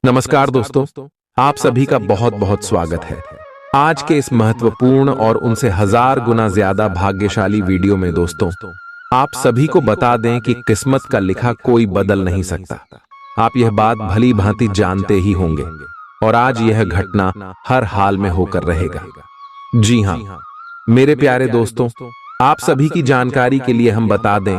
नमस्कार दोस्तों, आप सभी का बहुत बहुत स्वागत है। आज के इस महत्वपूर्ण और उनसे हजार गुना ज्यादा भाग्यशाली वीडियो में दोस्तों, आप सभी को बता दें कि किस्मत का लिखा कोई बदल नहीं सकता। आप यह बात भली भांति जानते ही होंगे और आज यह घटना हर हाल में होकर रहेगा। जी हाँ, मेरे प्यारे दोस्तों, आप सभी की जानकारी के लिए हम बता दें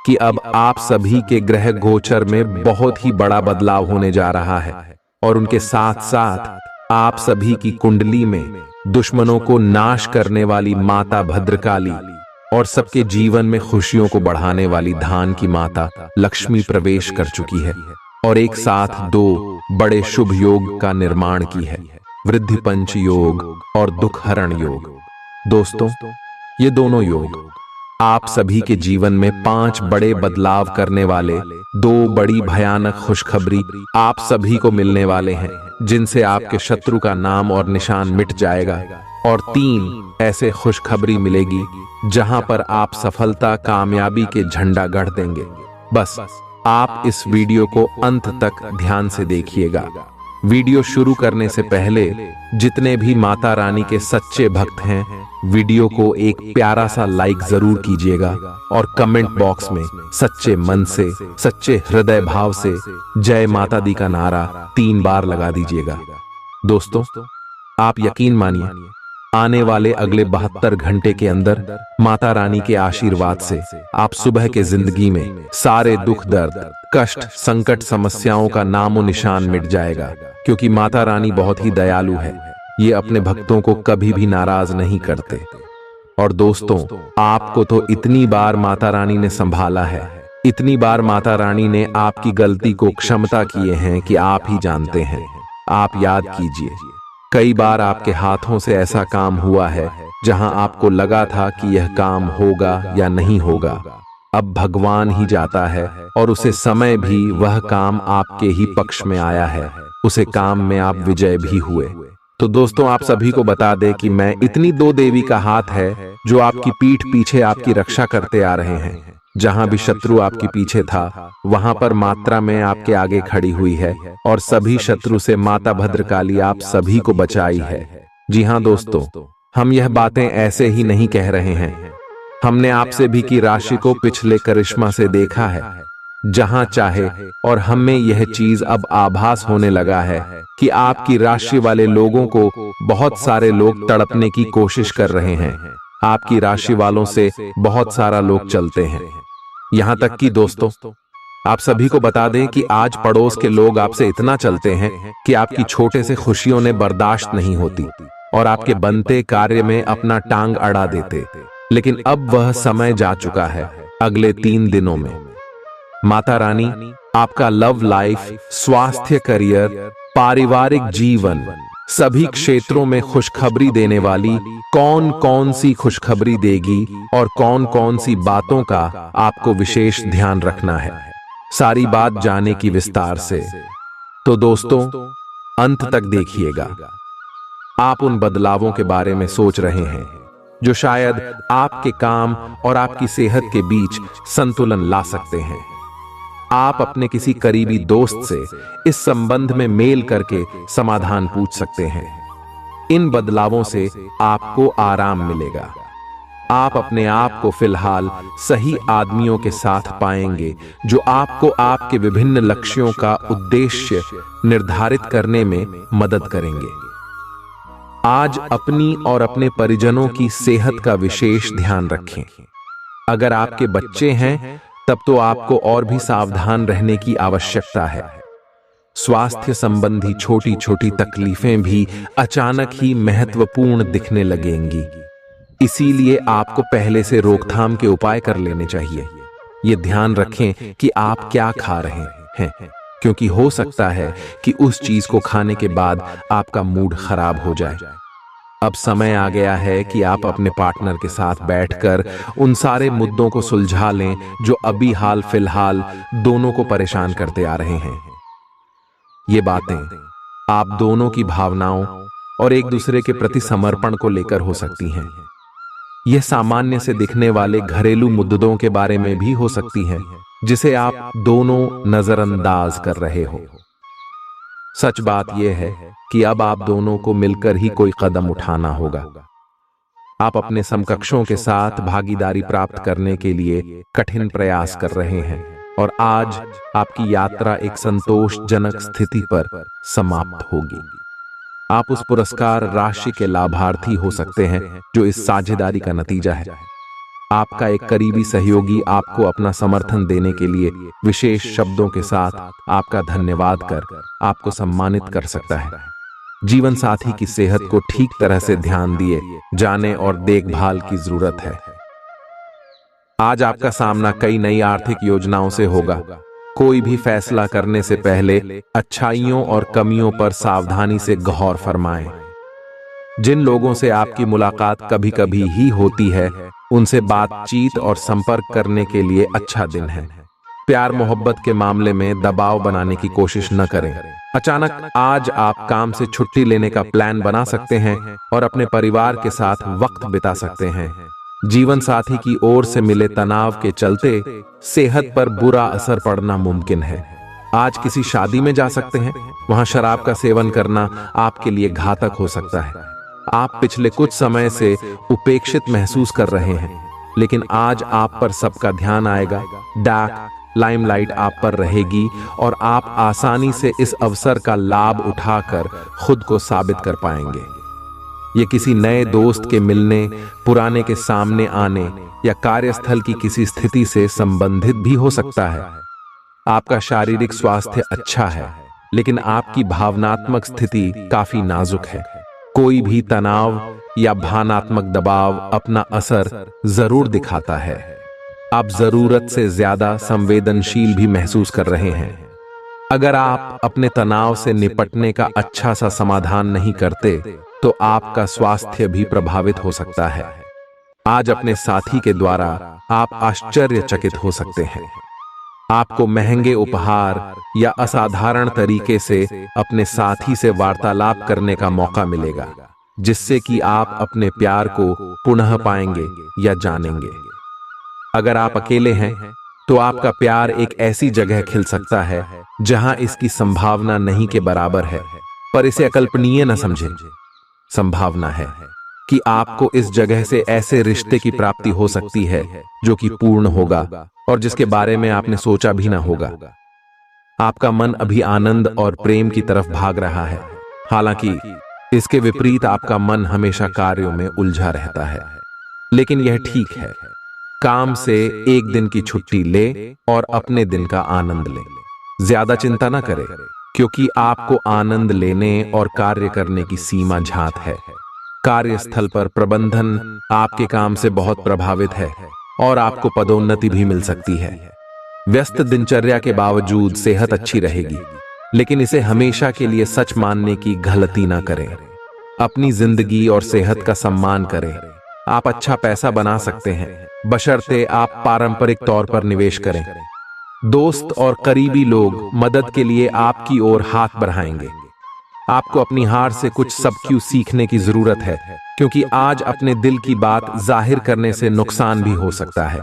कि अब आप सभी के ग्रह गोचर में बहुत ही बड़ा बदलाव होने जा रहा है और उनके साथ साथ आप सभी की कुंडली में दुश्मनों को नाश करने वाली माता भद्रकाली और सबके जीवन में खुशियों को बढ़ाने वाली धान की माता लक्ष्मी प्रवेश कर चुकी है और एक साथ दो बड़े शुभ योग का निर्माण की है, वृद्धि पंच योग और दुख हरण योग। दोस्तों, ये दोनों योग आप सभी के जीवन में 5 बड़े बदलाव करने वाले 2 बड़ी भयानक खुशखबरी आप सभी को मिलने वाले हैं, जिनसे आपके शत्रु का नाम और निशान मिट जाएगा और 3 ऐसे खुशखबरी मिलेगी जहां पर आप सफलता कामयाबी के झंडा गढ़ देंगे। बस आप इस वीडियो को अंत तक ध्यान से देखिएगा। वीडियो शुरू करने से पहले जितने भी माता रानी के सच्चे भक्त हैं, वीडियो को एक प्यारा सा लाइक जरूर कीजिएगा और कमेंट बॉक्स में सच्चे मन से, सच्चे हृदय भाव से जय माता दी का नारा 3 बार लगा दीजिएगा। दोस्तों, आप यकीन मानिए, आने वाले अगले 72 घंटे के अंदर माता रानी के आशीर्वाद से आप सुबह के जिंदगी में सारे दुख दर्द कष्ट संकट समस्याओं का नामो निशान मिट जाएगा, क्योंकि माता रानी बहुत ही दयालु है। ये अपने भक्तों को कभी भी नाराज नहीं करते। और दोस्तों, आपको तो इतनी बार माता रानी ने संभाला है, इतनी बार माता रानी ने आपकी गलती को क्षमता किए हैं कि आप ही जानते हैं। आप याद कीजिए, कई बार आपके हाथों से ऐसा काम हुआ है जहां आपको लगा था कि यह काम होगा या नहीं होगा। अब भगवान ही जाता है और उसे समय भी वह काम आपके ही पक्ष में आया है, उसे काम में आप विजय भी हुए। तो दोस्तों, आप सभी को बता दें कि मैं इतनी 2 देवी का हाथ है जो आपकी पीठ पीछे आपकी रक्षा करते आ रहे हैं। जहां भी शत्रु आपके पीछे था, वहां पर मात्रा में आपके आगे खड़ी हुई है और सभी शत्रु से माता भद्रकाली आप सभी को बचाई है। जी हां दोस्तों, हम यह बातें ऐसे ही नहीं कह रहे हैं। हमने आप सभी की राशि को पिछले करिश्मा से देखा है, जहां चाहे, और हमें यह चीज अब आभास होने लगा है कि आपकी राशि वाले लोगों को बहुत सारे लोग तड़पने की कोशिश कर रहे हैं। आपकी राशि वालों से बहुत सारा लोग चलते हैं। यहां तक कि दोस्तों, आप सभी को बता दें कि आज पड़ोस के लोग आपसे इतना चलते हैं कि आपकी छोटे से खुशियों ने बर्दाश्त नहीं होती और आपके बनते कार्य में अपना टांग अड़ा देते। लेकिन अब वह समय जा चुका है। अगले 3 दिनों में माता रानी आपका लव लाइफ, स्वास्थ्य, करियर, पारिवारिक जीवन, सभी क्षेत्रों में खुशखबरी देने वाली कौन कौन सी खुशखबरी देगी और कौन कौन सी बातों का आपको विशेष ध्यान रखना है, सारी बात जाने की विस्तार से। तो दोस्तों, अंत तक देखिएगा। आप उन बदलावों के बारे में सोच रहे हैं जो शायद आपके काम और आपकी सेहत के बीच संतुलन ला सकते हैं। आप अपने किसी करीबी दोस्त से इस संबंध में मेल करके समाधान पूछ सकते हैं। इन बदलावों से आपको आराम मिलेगा। आप अपने आप को फिलहाल सही आदमियों के साथ पाएंगे जो आपको आपके विभिन्न लक्ष्यों का उद्देश्य निर्धारित करने में मदद करेंगे। आज अपनी और अपने परिजनों की सेहत का विशेष ध्यान रखें। अगर आपके बच्चे हैं, तब तो आपको और भी सावधान रहने की आवश्यकता है। स्वास्थ्य संबंधी छोटी छोटी तकलीफें भी अचानक ही महत्वपूर्ण दिखने लगेंगी। इसीलिए आपको पहले से रोकथाम के उपाय कर लेने चाहिए। ये ध्यान रखें कि आप क्या खा रहे हैं, क्योंकि हो सकता है कि उस चीज को खाने के बाद आपका मूड खराब हो जाए। अब समय आ गया है कि आप अपने पार्टनर के साथ बैठकर उन सारे मुद्दों को सुलझा लें जो अभी हाल फिलहाल दोनों को परेशान करते आ रहे हैं। ये बातें आप दोनों की भावनाओं और एक दूसरे के प्रति समर्पण को लेकर हो सकती हैं। यह सामान्य से दिखने वाले घरेलू मुद्दों के बारे में भी हो सकती हैं, जिसे आप दोनों नजरअंदाज कर रहे हो। सच बात यह है कि अब आप दोनों को मिलकर ही कोई कदम उठाना होगा। आप अपने समकक्षों के साथ भागीदारी प्राप्त करने के लिए कठिन प्रयास कर रहे हैं और आज आपकी यात्रा एक संतोषजनक स्थिति पर समाप्त होगी। आप उस पुरस्कार राशि के लाभार्थी हो सकते हैं जो इस साझेदारी का नतीजा है। आपका एक करीबी सहयोगी आपको अपना समर्थन देने के लिए विशेष शब्दों के साथ आपका धन्यवाद कर आपको सम्मानित कर सकता है। जीवन साथी की सेहत को ठीक तरह से ध्यान दिए जाने और देखभाल की जरूरत है। आज आपका सामना कई नई आर्थिक योजनाओं से होगा। कोई भी फैसला करने से पहले अच्छाइयों और कमियों पर सावधानी से गौर फरमाएं। जिन लोगों से आपकी मुलाकात कभी कभी ही होती है, उनसे बातचीत और संपर्क करने के लिए अच्छा दिन है। प्यार मोहब्बत के मामले में दबाव बनाने की कोशिश न करें। अचानक आज आप काम से छुट्टी लेने का प्लान बना सकते हैं और अपने परिवार के साथ वक्त बिता सकते हैं। जीवन साथी की ओर से मिले तनाव के चलते सेहत पर बुरा असर पड़ना मुमकिन है। आज किसी शादी में जा सकते हैं, वहां शराब का सेवन करना आपके लिए घातक हो सकता है। आप पिछले कुछ समय से उपेक्षित महसूस कर रहे हैं, लेकिन आज आप पर सबका ध्यान आएगा। डार्क लाइमलाइट आप पर रहेगी और आप आसानी से इस अवसर का लाभ उठाकर खुद को साबित कर पाएंगे। ये किसी नए दोस्त के मिलने, पुराने के सामने आने या कार्यस्थल की किसी स्थिति से संबंधित भी हो सकता है। आपका शारीरिक स्वास्थ्य अच्छा है, लेकिन आपकी भावनात्मक स्थिति काफी नाजुक है। कोई भी तनाव या भावनात्मक दबाव अपना असर जरूर दिखाता है। आप जरूरत से ज्यादा संवेदनशील भी महसूस कर रहे हैं। अगर आप अपने तनाव से निपटने का अच्छा सा समाधान नहीं करते, तो आपका स्वास्थ्य भी प्रभावित हो सकता है। आज अपने साथी के द्वारा आप आश्चर्यचकित हो सकते हैं। आपको महंगे उपहार या असाधारण तरीके से अपने साथी से वार्तालाप करने का मौका मिलेगा, जिससे कि आप अपने प्यार को पुनः पाएंगे या जानेंगे। अगर आप अकेले हैं, तो आपका प्यार एक ऐसी जगह खिल सकता है जहां इसकी संभावना नहीं के बराबर है, पर इसे अकल्पनीय न समझें। संभावना है कि आपको इस जगह से ऐसे रिश्ते की प्राप्ति हो सकती है जो कि पूर्ण होगा और जिसके बारे में आपने सोचा भी ना होगा। आपका मन अभी आनंद और प्रेम की तरफ भाग रहा है, हालांकि इसके विपरीत आपका मन हमेशा कार्यों में उलझा रहता है। लेकिन यह ठीक है। काम से एक दिन की छुट्टी ले और अपने दिन का आनंद ले। ज्यादा चिंता न करें, क्योंकि आपको आनंद लेने और कार्य करने की सीमा झात है। कार्यस्थल पर प्रबंधन आपके काम से बहुत प्रभावित है और आपको पदोन्नति भी मिल सकती है। व्यस्त दिनचर्या के बावजूद सेहत अच्छी रहेगी, लेकिन इसे हमेशा के लिए सच मानने की गलती ना करें। अपनी जिंदगी और सेहत का सम्मान करें। आप अच्छा पैसा बना सकते हैं, बशर्ते आप पारंपरिक तौर पर निवेश करें। दोस्त और करीबी लोग मदद के लिए आपकी ओर हाथ बढ़ाएंगे। आपको अपनी हार से कुछ सबक सीखने की जरूरत है, क्योंकि आज अपने दिल की बात जाहिर करने से नुकसान भी हो सकता है।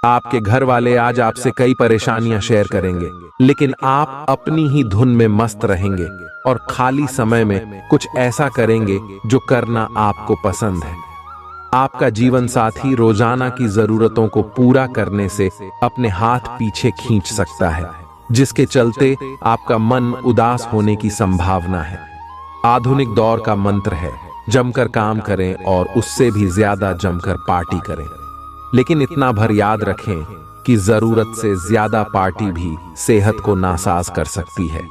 आपके घर वाले आज आपसे कई परेशानियां शेयर करेंगे, लेकिन आप अपनी ही धुन में मस्त रहेंगे और खाली समय में कुछ ऐसा करेंगे जो करना आपको पसंद है। आपका जीवन साथी रोजाना की जरूरतों को पूरा करने से अपने हाथ पीछे खींच सकता है, जिसके चलते आपका मन उदास होने की संभावना है। आधुनिक दौर का मंत्र है, जमकर काम करें और उससे भी ज्यादा जमकर पार्टी करें। लेकिन इतना भर याद रखें कि जरूरत से ज्यादा पार्टी भी सेहत को नासाज कर सकती है।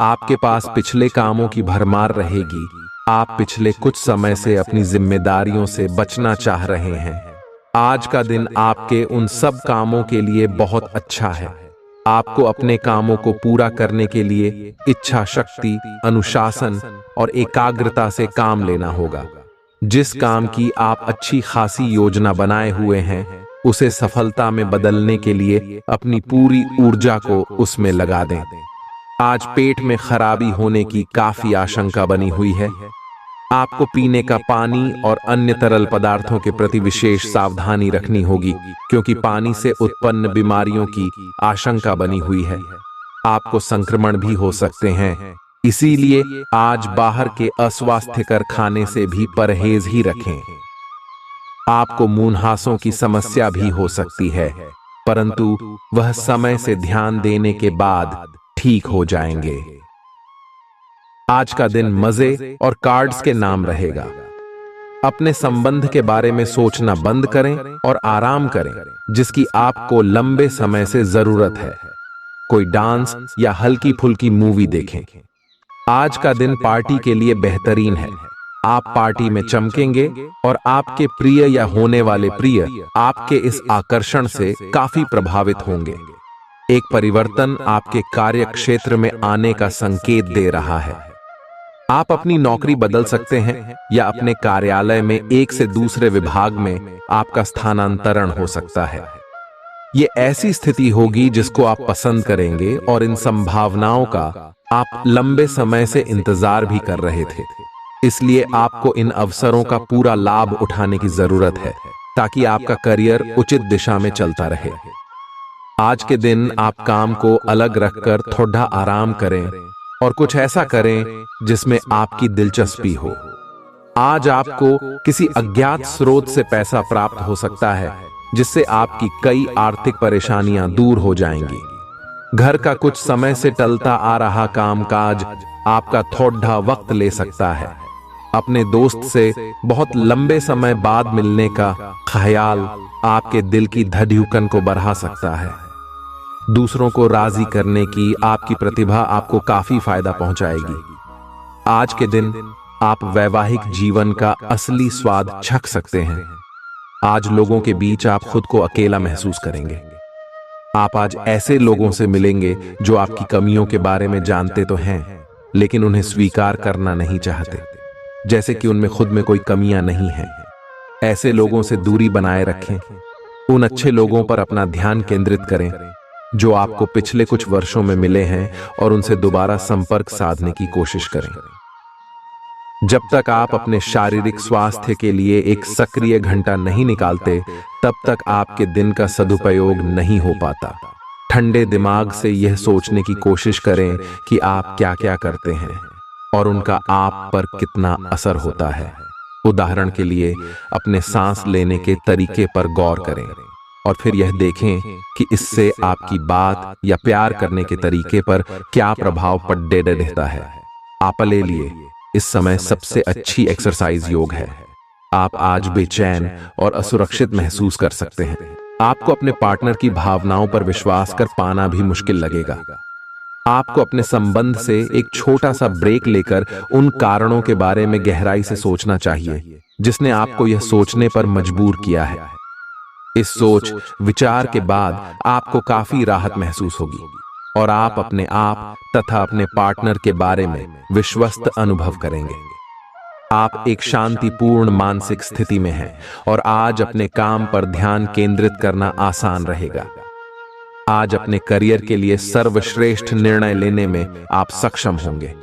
आपके पास पिछले कामों की भरमार रहेगी। आप पिछले कुछ समय से अपनी जिम्मेदारियों से बचना चाह रहे हैं। आज का दिन आपके उन सब कामों के लिए बहुत अच्छा है। आपको अपने कामों को पूरा करने के लिए इच्छा शक्ति, अनुशासन और एकाग्रता से काम लेना होगा। जिस काम की आप अच्छी खासी योजना बनाए हुए हैं, उसे सफलता में बदलने के लिए अपनी पूरी ऊर्जा को उसमें लगा दें। आज पेट में खराबी होने की काफी आशंका बनी हुई है। आपको पीने का पानी और अन्य तरल पदार्थों के प्रति विशेष सावधानी रखनी होगी, क्योंकि पानी से उत्पन्न बीमारियों की आशंका बनी हुई है। आपको संक्रमण भी हो सकते हैं, इसीलिए आज बाहर के अस्वास्थ्यकर खाने से भी परहेज ही रखें। आपको मुंहासों की समस्या भी हो सकती है, परंतु वह समय से ध्यान देने के बाद ठीक हो जाएंगे। आज का दिन मजे और कार्ड्स के नाम रहेगा। अपने संबंध के बारे में सोचना बंद करें और आराम करें, जिसकी आपको लंबे समय से जरूरत है। कोई डांस या हल्की फुल्की मूवी देखें। आज का दिन पार्टी के लिए बेहतरीन है। आप पार्टी में चमकेंगे और आपके प्रिय या होने वाले प्रिय आपके इस आकर्षण से काफी प्रभावित होंगे। एक परिवर्तन आपके कार्य क्षेत्र में आने का संकेत दे रहा है। आप अपनी नौकरी बदल सकते हैं या अपने कार्यालय में एक से दूसरे विभाग में आपका स्थानांतरण हो सकता है। ये ऐसी स्थिति होगी जिसको आप पसंद करेंगे और इन संभावनाओं का आप लंबे समय से इंतजार भी कर रहे थे। इसलिए आपको इन अवसरों का पूरा लाभ उठाने की जरूरत है ताकि आपका करियर उचित दिशा में चलता रहे। आज के दिन आप काम को अलग रखकर थोड़ा आराम करें और कुछ ऐसा करें जिसमें आपकी दिलचस्पी हो। आज आपको किसी अज्ञात स्रोत से पैसा प्राप्त हो सकता है, जिससे आपकी कई आर्थिक परेशानियां दूर हो जाएंगी। घर का कुछ समय से टलता आ रहा कामकाज आपका थोड़ा वक्त ले सकता है। अपने दोस्त से बहुत लंबे समय बाद मिलने का ख्याल आपके दिल की धड़कन को बढ़ा सकता है। दूसरों को राजी करने की आपकी प्रतिभा आपको काफी फायदा पहुंचाएगी। आज के दिन आप वैवाहिक जीवन का असली स्वाद चख सकते हैं। आज लोगों के बीच आप खुद को अकेला महसूस करेंगे। आप आज ऐसे लोगों से मिलेंगे जो आपकी कमियों के बारे में जानते तो हैं, लेकिन उन्हें स्वीकार करना नहीं चाहते, जैसे कि उनमें खुद में कोई कमियां नहीं हैं। ऐसे लोगों से दूरी बनाए रखें। उन अच्छे लोगों पर अपना ध्यान केंद्रित करें जो आपको पिछले कुछ वर्षों में मिले हैं और उनसे दोबारा संपर्क साधने की कोशिश करें। जब तक आप अपने शारीरिक स्वास्थ्य के लिए एक सक्रिय घंटा नहीं निकालते, तब तक आपके दिन का सदुपयोग नहीं हो पाता। ठंडे दिमाग से यह सोचने की कोशिश करें कि आप क्या क्या करते हैं और उनका आप पर कितना असर होता है। उदाहरण के लिए, अपने सांस लेने के तरीके पर गौर करें और फिर यह देखें कि इससे आपकी बात या प्यार करने के तरीके पर क्या प्रभाव पड़ने रहता है। आपके लिए इस समय सबसे अच्छी एक्सरसाइज योग है। आप आज बेचैन और असुरक्षित महसूस कर सकते हैं। आपको अपने पार्टनर की भावनाओं पर विश्वास कर पाना भी मुश्किल लगेगा। आपको अपने संबंध से एक छोटा सा ब्रेक लेकर उन कारणों के बारे में गहराई से सोचना चाहिए जिसने आपको यह सोचने पर मजबूर किया है। इस सोच विचार के बाद आपको काफी राहत महसूस होगी और आप अपने आप तथा अपने पार्टनर के बारे में विश्वस्त अनुभव करेंगे। आप एक शांतिपूर्ण मानसिक स्थिति में हैं और आज अपने काम पर ध्यान केंद्रित करना आसान रहेगा। आज अपने करियर के लिए सर्वश्रेष्ठ निर्णय लेने में आप सक्षम होंगे,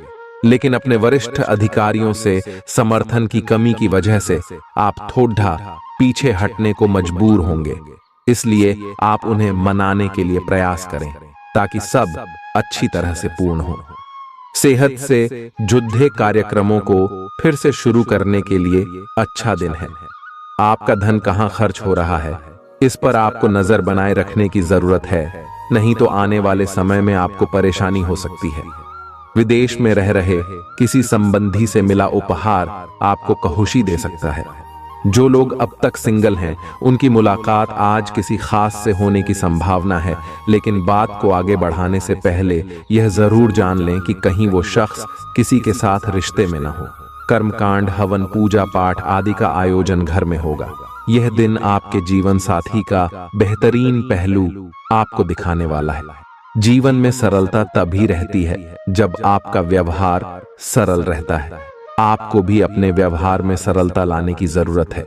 लेकिन अपने वरिष्ठ अधिकारियों से समर्थन की कमी की वजह से आप थोड़ा पीछे हटने को मजबूर होंगे। इसलिए आप उन्हें मनाने के लिए प्रयास करें ताकि सब अच्छी तरह से पूर्ण हो। सेहत से जुड़े कार्यक्रमों को फिर से शुरू करने के लिए अच्छा दिन है। आपका धन कहां खर्च हो रहा है, इस पर आपको नजर बनाए रखने की जरूरत है, नहीं तो आने वाले समय में आपको परेशानी हो सकती है। विदेश में रह रहे किसी संबंधी से मिला उपहार आपको खुशी दे सकता है। जो लोग अब तक सिंगल हैं, उनकी मुलाकात आज किसी खास से होने की संभावना है, लेकिन बात को आगे बढ़ाने से पहले यह जरूर जान लें कि कहीं वो शख्स किसी के साथ रिश्ते में न हो। कर्मकांड, हवन, पूजा पाठ आदि का आयोजन घर में होगा। यह दिन आपके जीवन साथी का बेहतरीन पहलू आपको दिखाने वाला है। जीवन में सरलता तभी रहती है जब आपका व्यवहार सरल रहता है। आपको भी अपने व्यवहार में सरलता लाने की जरूरत है।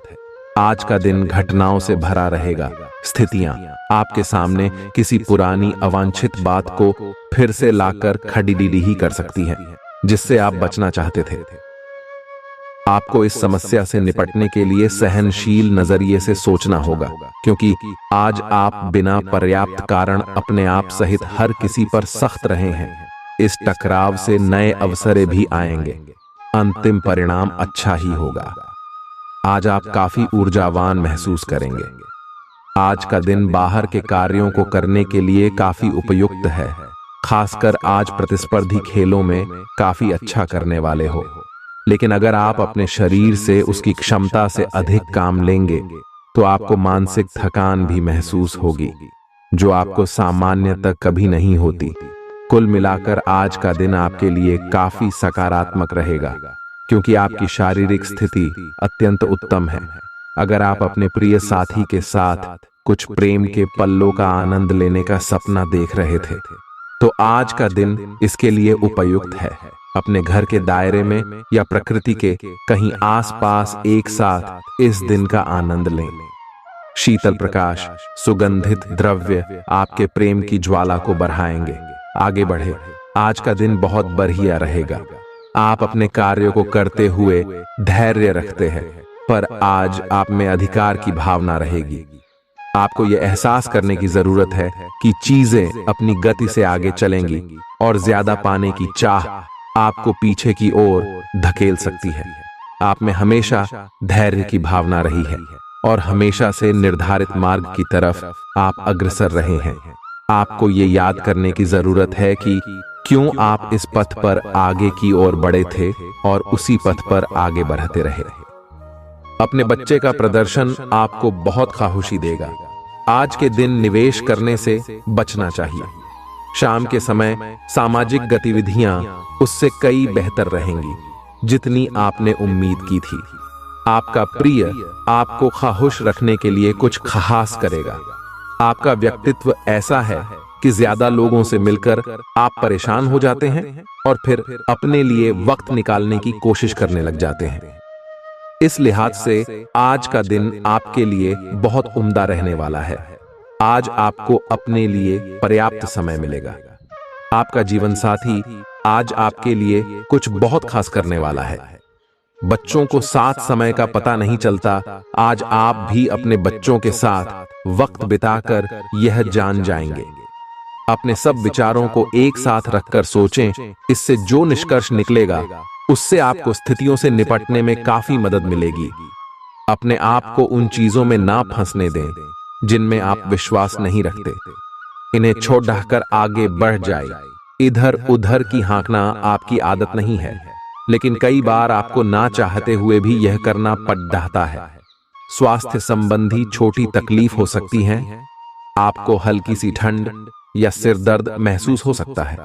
आज का दिन घटनाओं से भरा रहेगा। स्थितियां आपके सामने किसी पुरानी अवांछित बात को फिर से लाकर खड़ी ही कर सकती हैं, जिससे आप बचना चाहते थे। आपको इस समस्या से निपटने के लिए सहनशील नजरिए से सोचना होगा, क्योंकि आज आप बिना पर्याप्त कारण अपने आप सहित हर किसी पर सख्त रहे हैं। इस टकराव से नए अवसरें भी आएंगे। अंतिम परिणाम अच्छा ही होगा। आज आप काफी ऊर्जावान महसूस करेंगे। आज का दिन बाहर के कार्यों को करने के लिए काफी उपयुक्त है। खासकर आज प्रतिस्पर्धी खेलों में काफी अच्छा करने वाले हो। लेकिन अगर आप अपने शरीर से उसकी क्षमता से अधिक काम लेंगे तो आपको मानसिक थकान भी महसूस होगी, जो आपको सामान्य तक कभी नहीं होती। कुल मिलाकर आज का दिन आपके लिए काफी सकारात्मक रहेगा, क्योंकि आपकी शारीरिक स्थिति अत्यंत उत्तम है। अगर आप अपने प्रिय साथी के साथ कुछ प्रेम के पलों का आनंद लेने का सपना देख रहे थे, तो आज का दिन इसके लिए उपयुक्त है। अपने घर के दायरे में या प्रकृति के कहीं आसपास एक साथ इस दिन का आनंद लें। शीतल प्रकाश, सुगंधित द्रव्य आपके प्रेम की ज्वाला को बढ़ाएंगे। आगे बढ़े, आज का दिन बहुत बढ़िया रहेगा। आप अपने कार्यों को करते हुए धैर्य रखते हैं, पर आज आप में अधिकार की भावना रहेगी। आपको यह एहसास करने की जरूरत है कि चीजें अपनी गति से आगे चलेंगी और ज्यादा पाने की चाह आपको पीछे की ओर धकेल सकती है। आप में हमेशा धैर्य की भावना रही है और हमेशा से निर्धारित मार्ग की तरफ आप अग्रसर रहे हैं। आपको ये याद करने की जरूरत है कि क्यों आप इस पथ पर आगे की ओर बढ़े थे और उसी पथ पर आगे बढ़ते रहे। अपने बच्चे का प्रदर्शन आपको बहुत खुशी देगा। आज के दिन निवेश करने से बचना चाहिए। शाम के समय सामाजिक गतिविधियां उससे कई बेहतर रहेंगी जितनी आपने उम्मीद की थी। आपका प्रिय आपको खुश रखने के लिए कुछ खास करेगा। आपका व्यक्तित्व ऐसा है कि ज्यादा लोगों से मिलकर आप परेशान हो जाते हैं और फिर अपने लिए वक्त निकालने की कोशिश करने लग जाते हैं। इस लिहाज से आज का दिन आपके लिए बहुत उम्दा रहने वाला है। आज आपको अपने लिए पर्याप्त समय मिलेगा। आपका जीवन साथी आज आपके लिए कुछ बहुत खास करने वाला है। बच्चों को साथ समय का पता नहीं चलता। आज आप भी अपने बच्चों के साथ वक्त बिताकर यह जान जाएंगे। अपने सब विचारों को एक साथ रखकर सोचें। इससे जो निष्कर्ष निकलेगा उससे आपको स्थितियों से निपटने में काफी मदद मिलेगी। अपने आप को उन चीजों में ना फंसने दें जिनमें आप विश्वास नहीं रखते। इन्हें छोड़ ढाकर आगे बढ़ जाए। इधर उधर की हाँकना आपकी आदत नहीं है, लेकिन कई बार आपको ना चाहते हुए भी यह करना पड़ जाता है। स्वास्थ्य संबंधी छोटी तकलीफ हो सकती है। आपको हल्की सी ठंड या सिर दर्द महसूस हो सकता है।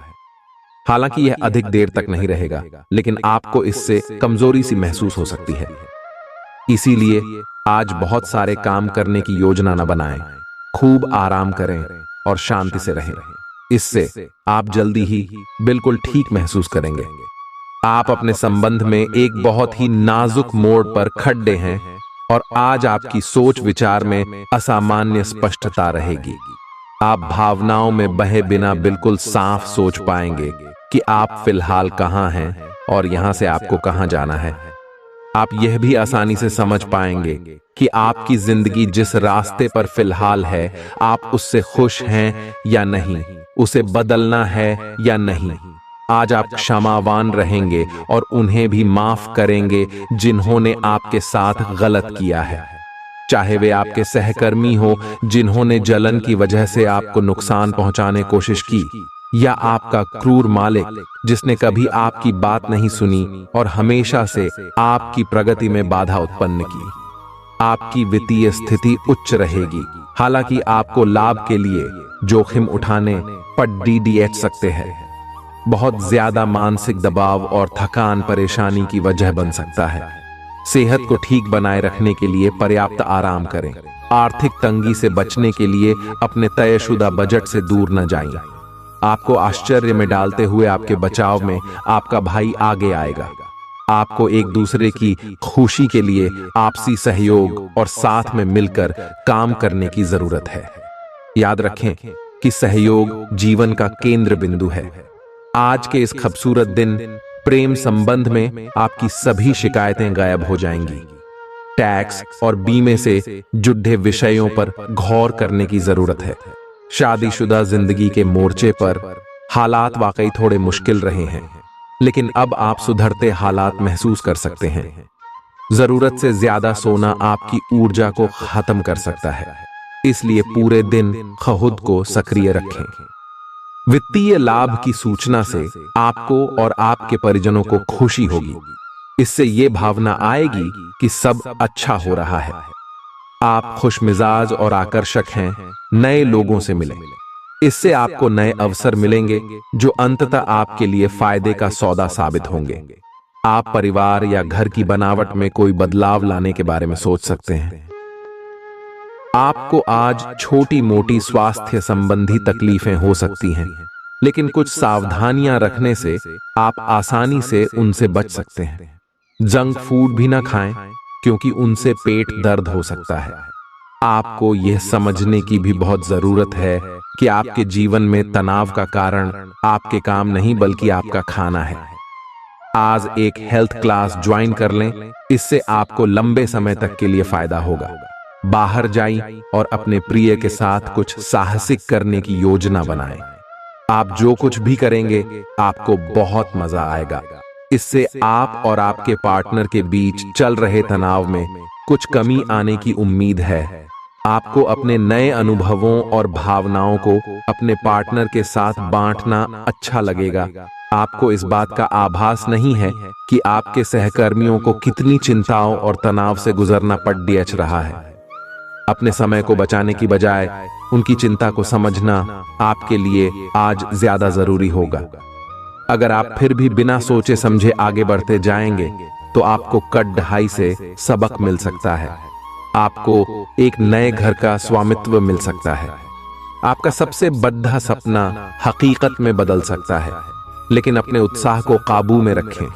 हालांकि यह अधिक देर तक नहीं रहेगा, लेकिन आपको इससे कमजोरी सी महसूस हो सकती है। इसीलिए आज बहुत सारे काम करने की योजना न बनाएं। खूब आराम करें और शांति से रहें। इससे आप जल्दी ही बिल्कुल ठीक महसूस करेंगे। आप अपने संबंध में एक बहुत ही नाजुक मोड़ पर खड़े हैं और आज आपकी सोच विचार में असामान्य स्पष्टता रहेगी। आप भावनाओं में बहे बिना बिल्कुल साफ सोच पाएंगे कि आप फिलहाल कहां हैं और यहां से आपको कहां जाना है। आप यह भी आसानी से समझ पाएंगे कि आपकी जिंदगी जिस रास्ते पर फिलहाल है, आप उससे खुश हैं या नहीं, उसे बदलना है या नहीं। आज आप क्षमावान रहेंगे और उन्हें भी माफ करेंगे जिन्होंने आपके साथ गलत किया है। चाहे वे आपके सहकर्मी हो जिन्होंने जलन की वजह से आपको नुकसान पहुंचाने की कोशिश की, या आपका क्रूर मालिक जिसने कभी आपकी बात नहीं सुनी और हमेशा से आपकी प्रगति में बाधा उत्पन्न की। आपकी वित्तीय स्थिति उच्च रहेगी, हालांकि आपको लाभ के लिए जोखिम उठाने पड़ सकते हैं। बहुत ज्यादा मानसिक दबाव और थकान परेशानी की वजह बन सकता है। सेहत को ठीक बनाए रखने के लिए पर्याप्त आराम करें। आर्थिक तंगी से बचने के लिए अपने तयशुदा बजट से दूर न जाएं। आपको आश्चर्य में डालते हुए आपके बचाव में आपका भाई आगे आएगा। आपको एक दूसरे की खुशी के लिए आपसी सहयोग और साथ में मिलकर काम करने की जरूरत है। याद रखें कि सहयोग जीवन का केंद्र बिंदु है। आज के इस खूबसूरत दिन प्रेम संबंध में आपकी सभी शिकायतें गायब हो जाएंगी। टैक्स और बीमे से जुड़े विषयों पर गौर करने की जरूरत है। शादीशुदा जिंदगी के मोर्चे पर हालात वाकई थोड़े मुश्किल रहे हैं, लेकिन अब आप सुधरते हालात महसूस कर सकते हैं। जरूरत से ज्यादा सोना आपकी ऊर्जा को खत्म कर सकता है, इसलिए पूरे दिन खुद को सक्रिय रखें। वित्तीय लाभ की सूचना से आपको और आपके परिजनों को खुशी होगी। इससे ये भावना आएगी कि सब अच्छा हो रहा है। आप खुशमिजाज और आकर्षक हैं, नए लोगों से मिलें। इससे आपको नए अवसर मिलेंगे जो अंततः आपके लिए फायदे का सौदा साबित होंगे। आप परिवार या घर की बनावट में कोई बदलाव लाने के बारे में सोच सकते हैं। आपको आज छोटी मोटी स्वास्थ्य संबंधी तकलीफें हो सकती हैं, लेकिन कुछ सावधानियां रखने से आप आसानी से उनसे बच सकते हैं। जंक फूड भी ना खाएं, क्योंकि उनसे पेट दर्द हो सकता है। आपको यह समझने की भी बहुत जरूरत है कि आपके जीवन में तनाव का कारण आपके काम नहीं बल्कि आपका खाना है। आज एक हेल्थ क्लास ज्वाइन कर लें, इससे आपको लंबे समय तक के लिए फायदा होगा। बाहर जाइए और अपने प्रिय के साथ कुछ साहसिक करने की योजना बनाएं। आप जो कुछ भी करेंगे आपको बहुत मजा आएगा। इससे आप और आपके पार्टनर के बीच चल रहे तनाव में कुछ कमी आने की उम्मीद है। आपको अपने नए अनुभवों और भावनाओं को अपने पार्टनर के साथ बांटना अच्छा लगेगा। आपको इस बात का आभास नहीं है कि आपके सहकर्मियों को कितनी चिंताओं और तनाव से गुजरना पड़ रहा है। अपने समय को बचाने की बजाय उनकी चिंता को समझना आपके लिए आज ज्यादा जरूरी होगा। अगर आप फिर भी बिना सोचे समझे आगे बढ़ते जाएंगे तो आपको कट-ढाई से सबक मिल सकता है। आपको एक नए घर का स्वामित्व मिल सकता है। आपका सबसे बड़ा सपना हकीकत में बदल सकता है, लेकिन अपने उत्साह को काबू में रखें,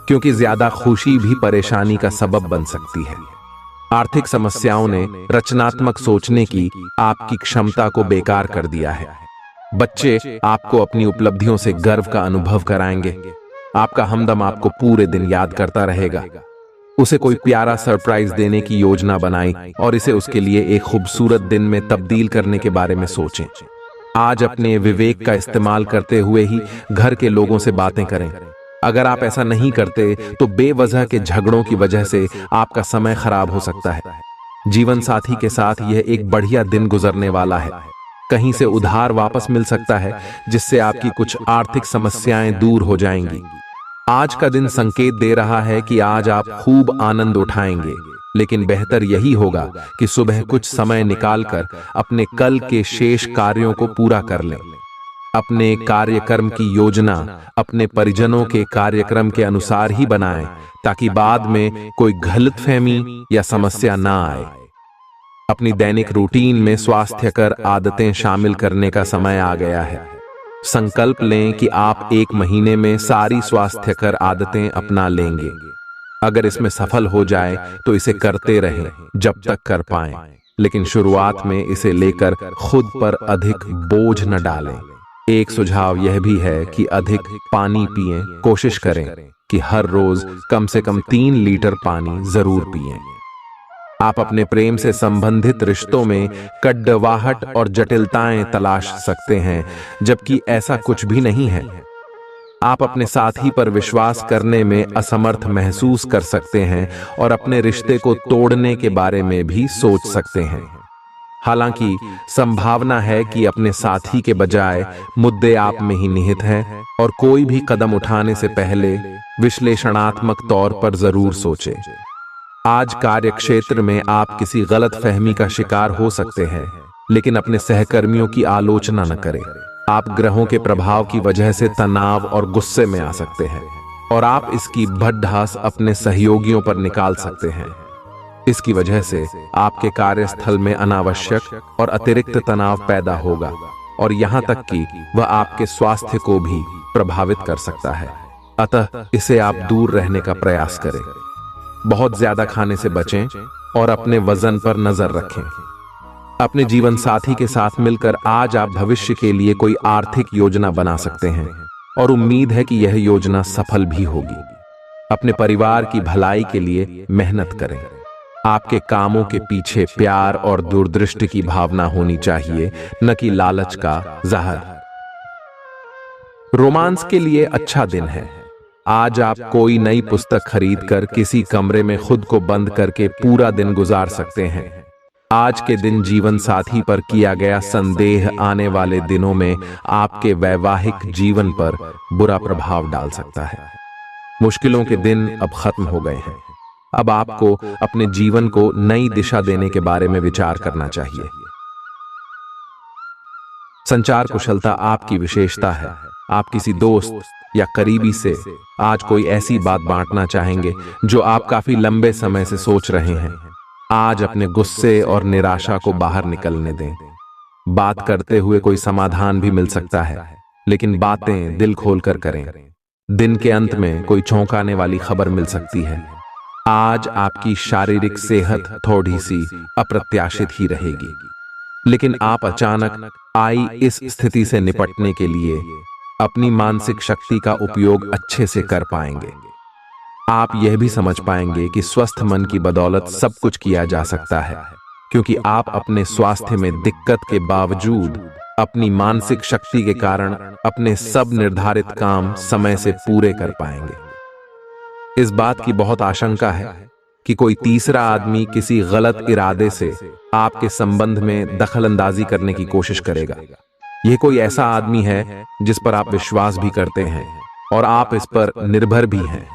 क्योंकि ज्यादा खुशी भी परेशानी का सबब बन सकती है। आर्थिक समस्याओं ने रचनात्मक सोचने की आपकी क्षमता को बेकार कर दिया है। बच्चे आपको अपनी उपलब्धियों से गर्व का अनुभव कराएंगे। आपका हमदम आपको पूरे दिन याद करता रहेगा। उसे कोई प्यारा सरप्राइज देने की योजना बनाई और इसे उसके लिए एक खूबसूरत दिन में तब्दील करने के बारे में सोचें। आज अपने विवेक का इस्तेमाल करते हुए ही घर के लोगों से बातें करें। अगर आप ऐसा नहीं करते तो बेवजह के झगड़ों की वजह से आपका समय खराब हो सकता है। जीवन साथी के साथ यह एक बढ़िया दिन गुजरने वाला है। कहीं से उधार वापस मिल सकता है, जिससे आपकी कुछ आर्थिक समस्याएं दूर हो जाएंगी। आज का दिन संकेत दे रहा है कि आज आप खूब आनंद उठाएंगे, लेकिन बेहतर यही होगा कि सुबह कुछ समय निकालकर अपने कल के शेष कार्यों को पूरा कर लें। अपने कार्यक्रम की योजना अपने परिजनों के कार्यक्रम के अनुसार ही बनाएं, ताकि बाद में कोई गलतफहमी या समस्या ना आए। अपनी दैनिक रूटीन में स्वास्थ्यकर आदतें शामिल करने का समय आ गया है। संकल्प लें कि आप एक महीने में सारी स्वास्थ्यकर आदतें अपना लेंगे। अगर इसमें सफल हो जाए तो इसे करते रहें जब तक कर पाएं, लेकिन शुरुआत में इसे लेकर खुद पर अधिक बोझ न डालें। एक सुझाव यह भी है कि अधिक पानी पिएं। कोशिश करें कि हर रोज कम से कम 3 लीटर पानी जरूर पिएं। आप अपने प्रेम से संबंधित रिश्तों में कड़वाहट और जटिलताएं तलाश सकते हैं, जबकि ऐसा कुछ भी नहीं है। आप अपने साथी पर विश्वास करने में असमर्थ महसूस कर सकते हैं और अपने रिश्ते को तोड़ने के बारे में भी सोच सकते हैं। हालांकि संभावना है कि अपने साथी के बजाय मुद्दे आप में ही निहित हैं, और कोई भी कदम उठाने से पहले विश्लेषणात्मक तौर पर जरूर सोचें। आज कार्यक्षेत्र में आप किसी गलत फहमी का शिकार हो सकते हैं, लेकिन अपने सहकर्मियों की आलोचना न करें। आप ग्रहों के प्रभाव की वजह से तनाव और गुस्से में आ सकते हैं, और आप इसकी भड़ास अपने सहयोगियों पर निकाल सकते हैं। इसकी वजह से आपके कार्यस्थल में अनावश्यक और अतिरिक्त तनाव पैदा होगा, और यहां तक कि वह आपके स्वास्थ्य को भी प्रभावित कर सकता है। अतः इसे आप दूर रहने का प्रयास करें। बहुत ज्यादा खाने से बचें और अपने वजन पर नजर रखें। अपने जीवन साथी के साथ मिलकर आज आप भविष्य के लिए कोई आर्थिक योजना बना सकते हैं, और उम्मीद है कि यह योजना सफल भी होगी। अपने परिवार की भलाई के लिए मेहनत करें। आपके कामों के पीछे प्यार और दूरदृष्टि की भावना होनी चाहिए, न कि लालच का जहर। रोमांस के लिए अच्छा दिन है। आज आप कोई नई पुस्तक खरीदकर किसी कमरे में खुद को बंद करके पूरा दिन गुजार सकते हैं। आज के दिन जीवन साथी पर किया गया संदेह आने वाले दिनों में आपके वैवाहिक जीवन पर बुरा प्रभाव डाल सकता है। मुश्किलों के दिन अब खत्म हो गए हैं। अब आपको अपने जीवन को नई दिशा देने के बारे में विचार करना चाहिए। संचार कुशलता आपकी विशेषता है। आप किसी दोस्त या करीबी से आज कोई ऐसी बात बांटना चाहेंगे जो आप काफी लंबे समय से सोच रहे हैं। आज अपने गुस्से और निराशा को बाहर निकलने दें। बात करते हुए कोई समाधान भी मिल सकता है, लेकिन बातें दिल खोलकर करें। दिन के अंत में कोई चौंकाने वाली खबर मिल सकती है। आज आपकी शारीरिक सेहत थोड़ी सी अप्रत्याशित ही रहेगी, लेकिन आप अचानक आई इस स्थिति से निपटने के लिए अपनी मानसिक शक्ति का उपयोग अच्छे से कर पाएंगे। आप यह भी समझ पाएंगे कि स्वस्थ मन की बदौलत सब कुछ किया जा सकता है, क्योंकि आप अपने स्वास्थ्य में दिक्कत के बावजूद अपनी मानसिक शक्ति के कारण अपने सब निर्धारित काम समय से पूरे कर पाएंगे। इस बात की बहुत आशंका है कि कोई तीसरा आदमी किसी गलत इरादे से आपके संबंध में दखलंदाजी करने की कोशिश करेगा। यह कोई ऐसा आदमी है जिस पर आप विश्वास भी करते हैं और आप इस पर निर्भर भी हैं।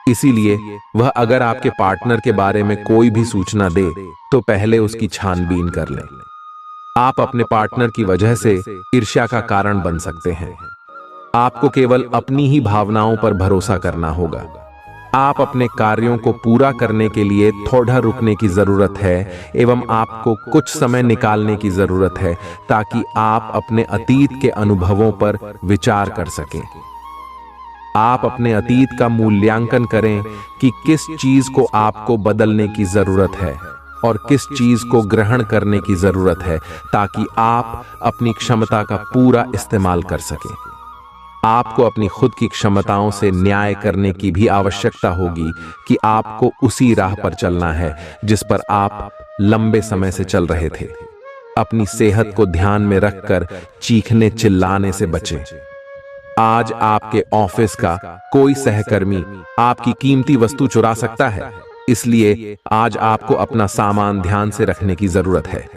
इसीलिए वह अगर आपके पार्टनर के बारे में कोई भी सूचना दे तो पहले उसकी छानबीन कर लें। आप अपने पार्टनर की वजह से ईर्ष्या का कारण बन सकते हैं। आपको केवल अपनी ही भावनाओं पर भरोसा करना होगा। आप अपने कार्यों को पूरा करने के लिए थोड़ा रुकने की जरूरत है एवं आपको कुछ समय निकालने की जरूरत है ताकि आप अपने अतीत के अनुभवों पर विचार कर सकें। आप अपने अतीत का मूल्यांकन करें कि किस चीज को आपको बदलने की जरूरत है और किस चीज को ग्रहण करने की जरूरत है ताकि आप अपनी क्षमता का पूरा इस्तेमाल कर सकें। आपको अपनी खुद की क्षमताओं से न्याय करने की भी आवश्यकता होगी कि आपको उसी राह पर चलना है जिस पर आप लंबे समय से चल रहे थे। अपनी सेहत को ध्यान में रखकर चीखने चिल्लाने से बचें। आज आपके ऑफिस का कोई सहकर्मी आपकी कीमती वस्तु चुरा सकता है, इसलिए आज आपको अपना सामान ध्यान से रखने की जरूरत है।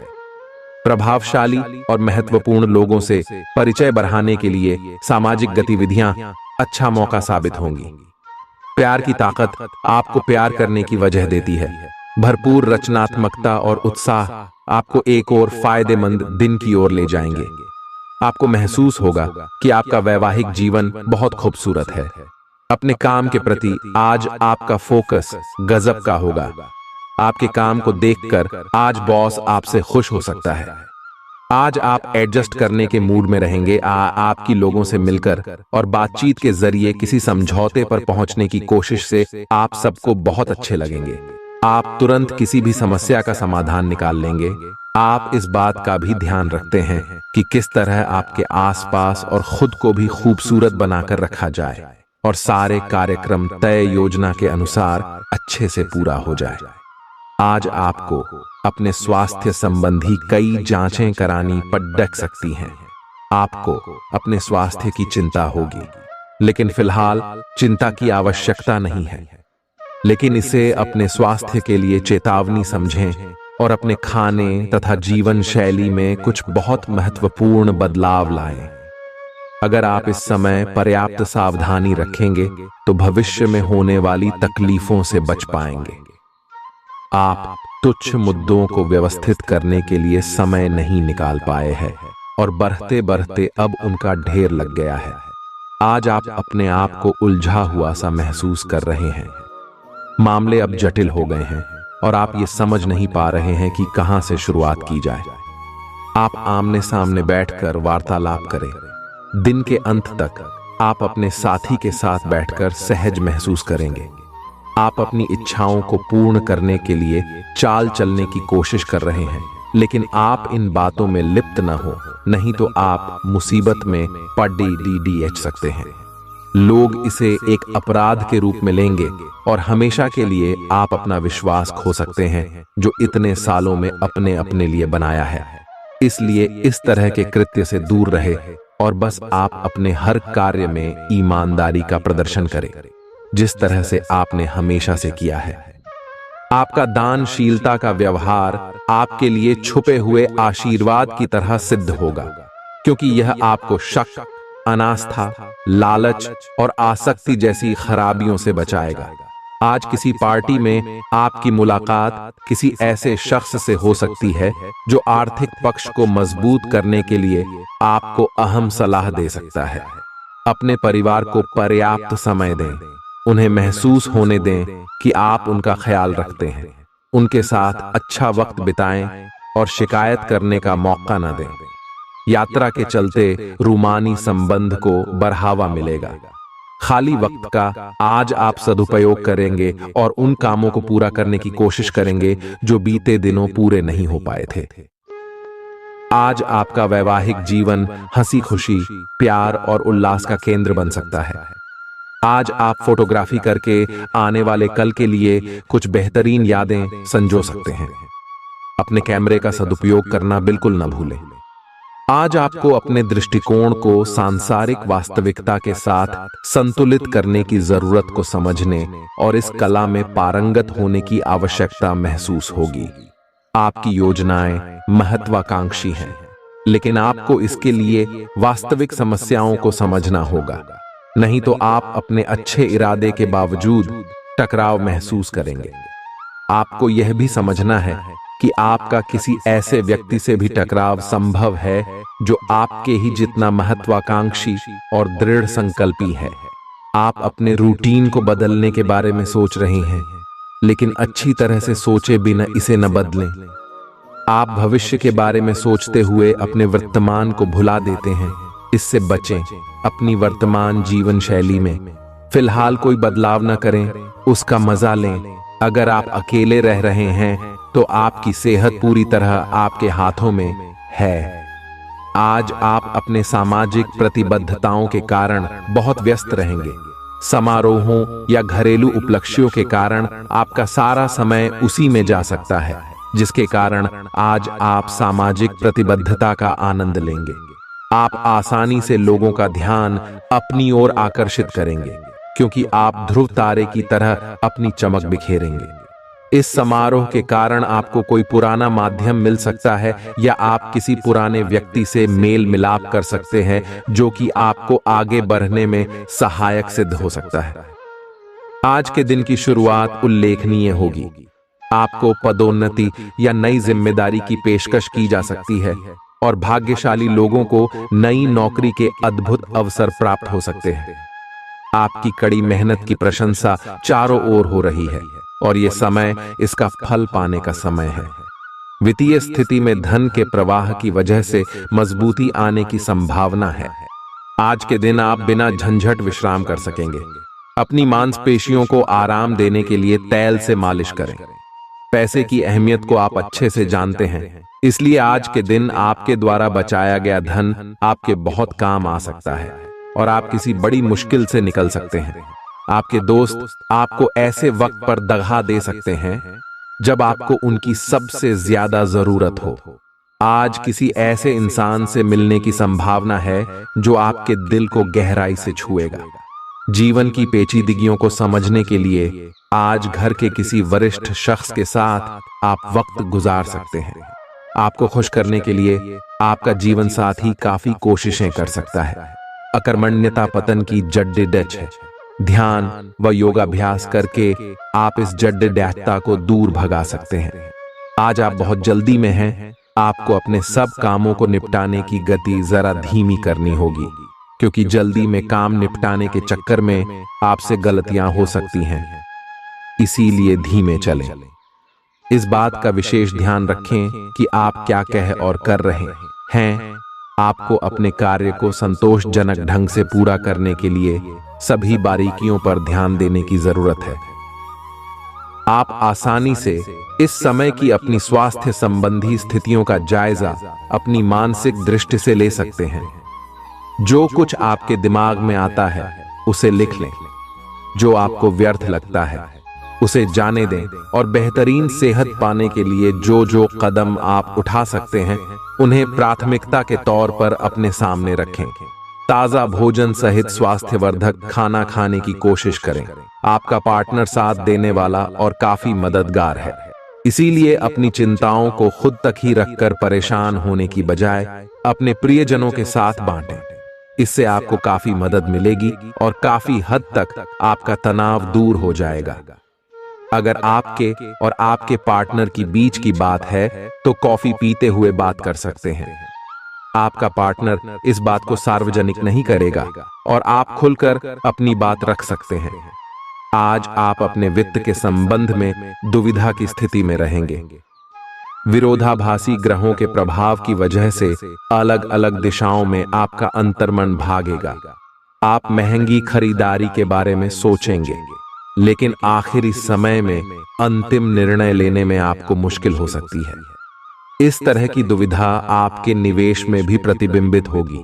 प्रभावशाली और महत्वपूर्ण लोगों से परिचय बढ़ाने के लिए सामाजिक गतिविधियां अच्छा मौका साबित होंगी। प्यार की ताकत आपको प्यार करने की वजह देती है। भरपूर रचनात्मकता और उत्साह आपको एक और फायदेमंद दिन की ओर ले जाएंगे। आपको महसूस होगा कि आपका वैवाहिक जीवन बहुत खूबसूरत है। अपने काम के प्रति आज आपका फोकस गजब का होगा। आपके काम को देखकर आज बॉस आपसे खुश हो सकता है। आज आप एडजस्ट करने के मूड में रहेंगे। आपकी लोगों से मिलकर और बातचीत के जरिए किसी समझौते पर पहुंचने की कोशिश से आप सबको बहुत अच्छे लगेंगे। आप तुरंत किसी भी समस्या का समाधान निकाल लेंगे। आप इस बात का भी ध्यान रखते हैं कि किस तरह आपके आसपास और खुद को भी खूबसूरत बनाकर रखा जाए और सारे कार्यक्रम तय योजना के अनुसार अच्छे से पूरा हो जाए। आज आपको अपने स्वास्थ्य संबंधी कई जांचें करानी पड़ सकती हैं। आपको अपने स्वास्थ्य की चिंता होगी, लेकिन फिलहाल चिंता की आवश्यकता नहीं है। लेकिन इसे अपने स्वास्थ्य के लिए चेतावनी समझें और अपने खाने तथा जीवन शैली में कुछ बहुत महत्वपूर्ण बदलाव लाएं। अगर आप इस समय पर्याप्त सावधानी रखेंगे तो भविष्य में होने वाली तकलीफों से बच पाएंगे। आप तुच्छ मुद्दों को व्यवस्थित करने के लिए समय नहीं निकाल पाए हैं और बढ़ते बढ़ते अब उनका ढेर लग गया है। आज आप अपने आप को उलझा हुआ सा महसूस कर रहे हैं। मामले अब जटिल हो गए हैं और आप ये समझ नहीं पा रहे हैं कि कहां से शुरुआत की जाए। आप आमने सामने बैठकर वार्तालाप करें। दिन के अंत तक आप अपने साथी के साथ बैठकर सहज महसूस करेंगे। आप अपनी इच्छाओं को पूर्ण करने के लिए चाल चलने की कोशिश कर रहे हैं, लेकिन आप इन बातों में लिप्त न हो, नहीं तो आप मुसीबत में पड़ सकते हैं। लोग इसे एक अपराध के रूप में लेंगे और हमेशा के लिए आप अपना विश्वास खो सकते हैं जो इतने सालों में अपने लिए बनाया है। इसलिए इस तरह के कृत्य से दूर रहे और बस आप अपने हर कार्य में ईमानदारी का प्रदर्शन करें, जिस तरह से आपने हमेशा से किया है। आपका दानशीलता का व्यवहार आपके लिए छुपे हुए आशीर्वाद की तरह सिद्ध होगा, क्योंकि यह आपको शक, अनास्था, लालच और आसक्ति जैसी खराबियों से बचाएगा। आज किसी पार्टी में आपकी मुलाकात किसी ऐसे शख्स से हो सकती है जो आर्थिक पक्ष को मजबूत करने के लिए आपको अहम सलाह दे सकता है। अपने परिवार को पर्याप्त समय दें, उन्हें महसूस होने दें कि आप उनका ख्याल रखते हैं। उनके साथ अच्छा वक्त बिताएं और शिकायत करने का मौका न दें। यात्रा के चलते रूमानी संबंध को बढ़ावा मिलेगा। खाली वक्त का आज आप सदुपयोग करेंगे और उन कामों को पूरा करने की कोशिश करेंगे जो बीते दिनों पूरे नहीं हो पाए थे। आज आपका वैवाहिक जीवन हंसी खुशी, प्यार और उल्लास का केंद्र बन सकता है। आज आप फोटोग्राफी करके आने वाले कल के लिए कुछ बेहतरीन यादें संजो सकते हैं। अपने कैमरे का सदुपयोग करना बिल्कुल न भूलें। आज आपको अपने दृष्टिकोण को सांसारिक वास्तविकता के साथ संतुलित करने की जरूरत को समझने और इस कला में पारंगत होने की आवश्यकता महसूस होगी। आपकी योजनाएं महत्वाकांक्षी हैं, लेकिन आपको इसके लिए वास्तविक समस्याओं को समझना होगा, नहीं तो आप अपने अच्छे इरादे के बावजूद टकराव महसूस करेंगे। आपको यह भी समझना है कि आपका किसी ऐसे व्यक्ति से भी टकराव संभव है जो आपके ही जितना महत्वाकांक्षी और दृढ़ संकल्पी है। आप अपने रूटीन को बदलने के बारे में सोच रहे हैं, लेकिन अच्छी तरह से सोचे बिना इसे न बदलें। आप भविष्य के बारे में सोचते हुए अपने वर्तमान को भुला देते हैं। इससे बचें। अपनी वर्तमान जीवन शैली में फिलहाल कोई बदलाव न करें, उसका मजा लें। अगर आप अकेले रह रहे हैं तो आपकी सेहत पूरी तरह आपके हाथों में है। आज आप अपने सामाजिक प्रतिबद्धताओं के कारण बहुत व्यस्त रहेंगे। समारोहों या घरेलू उपलक्ष्यों के कारण आपका सारा समय उसी में जा सकता है, जिसके कारण आज आप सामाजिक प्रतिबद्धता का आनंद लेंगे। आप आसानी से लोगों का ध्यान अपनी ओर आकर्षित करेंगे, क्योंकि आप ध्रुव तारे की तरह अपनी चमक बिखेरेंगे। इस समारोह के कारण आपको कोई पुराना माध्यम मिल सकता है या आप किसी पुराने व्यक्ति से मेल मिलाप कर सकते हैं, जो कि आपको आगे बढ़ने में सहायक सिद्ध हो सकता है। आज के दिन की शुरुआत उल्लेखनीय होगी। आपको पदोन्नति या नई जिम्मेदारी की पेशकश की जा सकती है और भाग्यशाली लोगों को नई नौकरी के अद्भुत अवसर प्राप्त हो सकते हैं। आपकी कड़ी मेहनत की प्रशंसा चारों ओर हो रही है और यह समय इसका फल पाने का समय है। वित्तीय स्थिति में धन के प्रवाह की वजह से मजबूती आने की संभावना है। आज के दिन आप बिना झंझट विश्राम कर सकेंगे। अपनी मांसपेशियों को आराम देने के लिए तेल से मालिश करें। पैसे की अहमियत को आप अच्छे से जानते हैं, इसलिए आज के दिन आपके द्वारा बचाया गया धन आपके बहुत काम आ सकता है और आप किसी बड़ी मुश्किल से निकल सकते हैं। आपके दोस्त आपको ऐसे वक्त पर दगा दे सकते हैं जब आपको उनकी सबसे ज्यादा जरूरत हो। आज किसी ऐसे इंसान से मिलने की संभावना है जो आपके दिल को गहराई से छुएगा। जीवन की पेचीदगियों को समझने के लिए आज घर के किसी वरिष्ठ शख्स के साथ आप वक्त गुजार सकते हैं। आपको खुश करने के लिए आपका जीवन साथी काफी कोशिशें कर सकता है। अकर्मण्यता पतन की जड्ड डच है। ध्यान व योगाभ्यास करके आप इस जड्ड डैचता को दूर भगा सकते हैं। आज आप बहुत जल्दी में हैं। आपको अपने सब कामों को निपटाने की गति जरा धीमी करनी होगी, क्योंकि जल्दी में काम निपटाने के चक्कर में आपसे गलतियां हो सकती हैं। इसीलिए धीमे चलें। इस बात का विशेष ध्यान रखें कि आप क्या कह और कर रहे हैं। आपको अपने कार्य को संतोषजनक ढंग से पूरा करने के लिए सभी बारीकियों पर ध्यान देने की जरूरत है। आप आसानी से इस समय की अपनी स्वास्थ्य संबंधी स्थितियों का जायजा अपनी मानसिक दृष्टि से ले सकते हैं। जो कुछ आपके दिमाग में आता है उसे लिख लें। जो आपको व्यर्थ लगता है उसे जाने दें और बेहतरीन सेहत पाने के लिए जो जो कदम आप उठा सकते हैं उन्हें प्राथमिकता के तौर पर अपने सामने रखें। ताजा भोजन सहित स्वास्थ्यवर्धक खाना खाने की कोशिश करें। आपका पार्टनर साथ देने वाला और काफी मददगार है, इसीलिए अपनी चिंताओं को खुद तक ही रखकर परेशान होने की बजाय अपने प्रियजनों के साथ बांटें। इससे आपको काफी मदद मिलेगी और काफी हद तक आपका तनाव दूर हो जाएगा। अगर आपके और आपके पार्टनर की बीच की बात है तो कॉफी पीते हुए बात कर सकते हैं। आपका पार्टनर इस बात को सार्वजनिक नहीं करेगा और आप खुलकर अपनी बात रख सकते हैं। आज आप अपने वित्त के संबंध में दुविधा की स्थिति में रहेंगे। विरोधाभासी ग्रहों के प्रभाव की वजह से अलग अलग दिशाओं में आपका अंतर्मन भागेगा। आप महंगी खरीदारी के बारे में सोचेंगे, लेकिन आखिरी समय में अंतिम निर्णय लेने में आपको मुश्किल हो सकती है। इस तरह की दुविधा आपके निवेश में भी प्रतिबिंबित होगी।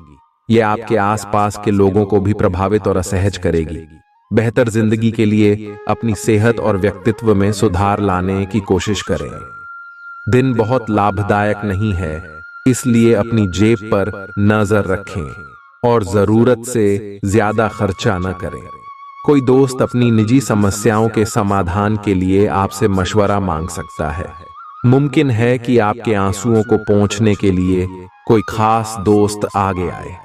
यह आपके आसपास के लोगों को भी प्रभावित और असहज करेगी। बेहतर जिंदगी के लिए अपनी सेहत और व्यक्तित्व में सुधार लाने की कोशिश करें। दिन बहुत लाभदायक नहीं है, इसलिए अपनी जेब पर नजर रखें और जरूरत से ज्यादा खर्चा न करें। कोई दोस्त अपनी निजी समस्याओं के समाधान के लिए आपसे मशवरा मांग सकता है। मुमकिन है कि आपके आंसुओं को पोंछने के लिए कोई खास दोस्त आगे आए।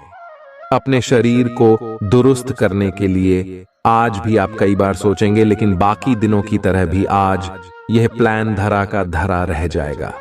अपने शरीर को दुरुस्त करने के लिए आज भी आप कई बार सोचेंगे, लेकिन बाकी दिनों की तरह भी आज यह प्लान धरा का धरा रह जाएगा।